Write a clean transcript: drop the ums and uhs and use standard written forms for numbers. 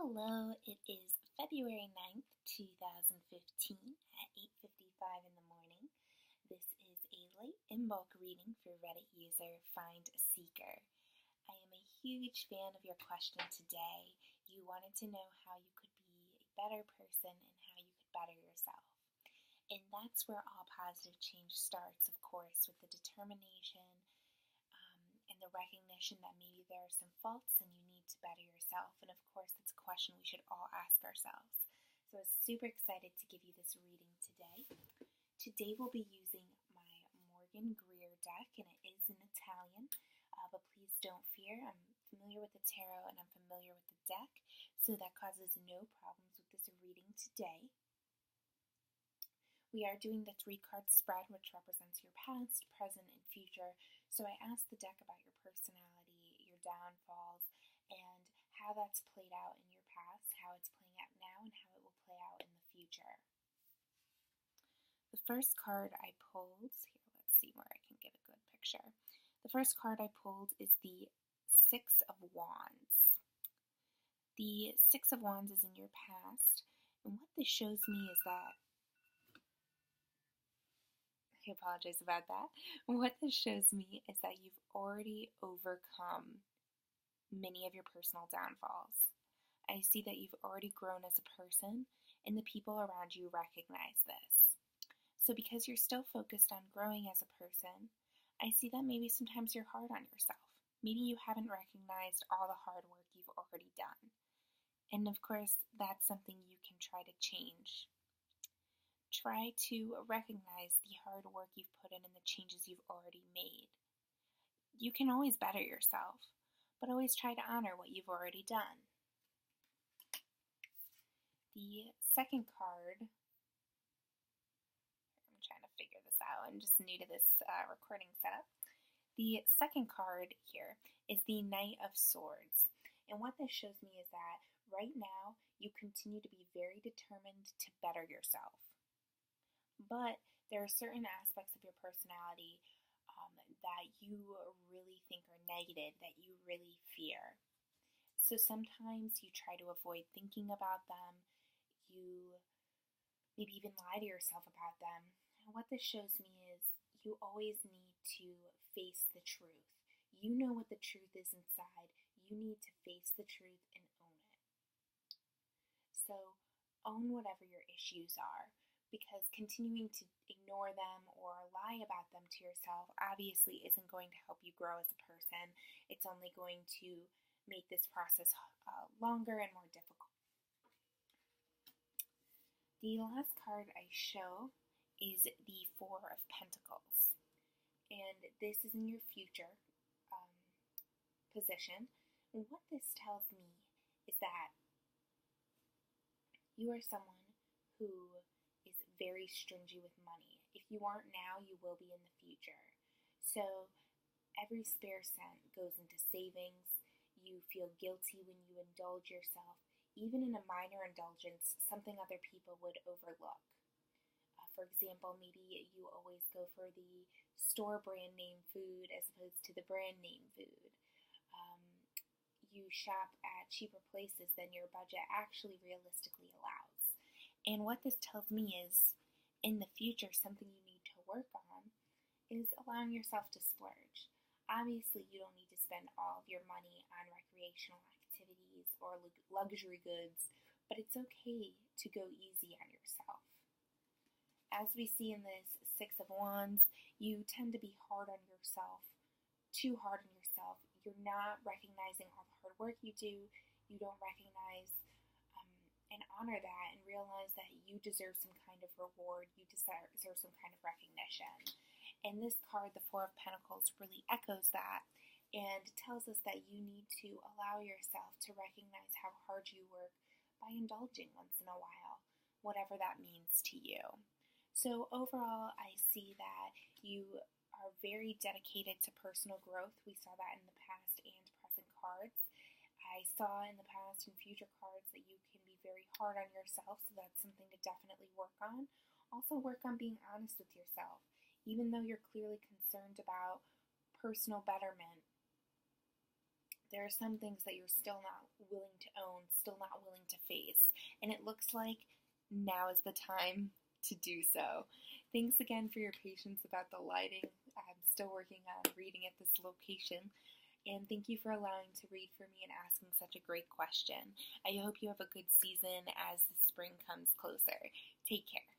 Hello, it is February 9th, 2015 at 8:55 in the morning. This is a light in bulk reading for Reddit user Findaseeker. I am a huge fan of your question today. You wanted to know how you could be a better person and how you could better yourself. And that's where all positive change starts, of course, with the determination and the recognition that maybe there are some faults and you need to better yourself. And of course, that's a question we should all ask ourselves. So I was super excited to give you this reading today. Today we'll be using my Morgan Greer deck, and it is in Italian, but please don't fear. I'm familiar with the tarot and I'm familiar with the deck, so that causes no problems with this reading today. We are doing the 3-card spread, which represents your past, present, and future. So I asked the deck about your personality, your downfalls, and how that's played out in your past, how it's playing out now, and how it will play out in the future. The first card I pulled, here, let's see where I can get a good picture. The first card I pulled is the 6 of Wands. The 6 of Wands is in your past, and what this shows me is that I apologize about that. What this shows me is that you've already overcome many of your personal downfalls. I see that you've already grown as a person, and the people around you recognize this. So because you're still focused on growing as a person, I see that maybe sometimes you're hard on yourself. Maybe you haven't recognized all the hard work you've already done. And of course, that's something you can try to change. Try to recognize the hard work you've put in and the changes you've already made. You can always better yourself, but always try to honor what you've already done. The second card, I'm trying to figure this out, I'm just new to this recording setup. The second card here is the Knight of Swords, and what this shows me is that right now you continue to be very determined to better yourself. But there are certain aspects of your personality that you really think are negative, that you really fear. So sometimes you try to avoid thinking about them, you maybe even lie to yourself about them. And what this shows me is you always need to face the truth. You know what the truth is inside. You need to face the truth and own it. So own whatever your issues are, because continuing to ignore them or lie about them to yourself obviously isn't going to help you grow as a person. It's only going to make this process longer and more difficult. The last card I show is the 4 of Pentacles, and this is in your future position. And what this tells me is that you are someone who is very stingy with money. If you aren't now, you will be in the future. So every spare cent goes into savings. You feel guilty when you indulge yourself, even in a minor indulgence, something other people would overlook. For example, maybe you always go for the store brand name food as opposed to the brand name food. You shop at cheaper places than your budget actually realistically allows. And what this tells me is, in the future, something you need to work on is allowing yourself to splurge. Obviously, you don't need to spend all of your money on recreational activities or luxury goods, but it's okay to go easy on yourself. As we see in this 6 of Wands, you tend to be hard on yourself, too hard on yourself. You're not recognizing all the hard work you do. You don't recognize and honor that and realize that you deserve some kind of reward. You deserve some kind of recognition. And this card, the 4 of Pentacles, really echoes that and tells us that you need to allow yourself to recognize how hard you work by indulging once in a while, whatever that means to you. So overall, I see that you are very dedicated to personal growth. We saw that in the past and present cards. I saw in the past and future cards that you can be very hard on yourself, so that's something to definitely work on. Also work on being honest with yourself. Even though you're clearly concerned about personal betterment, there are some things that you're still not willing to own still not willing to face. And it looks like now is the time to do so. Thanks again for your patience about the lighting. I'm still working on reading at this location. And thank you for allowing to read for me and asking such a great question. I hope you have a good season as the spring comes closer. Take care.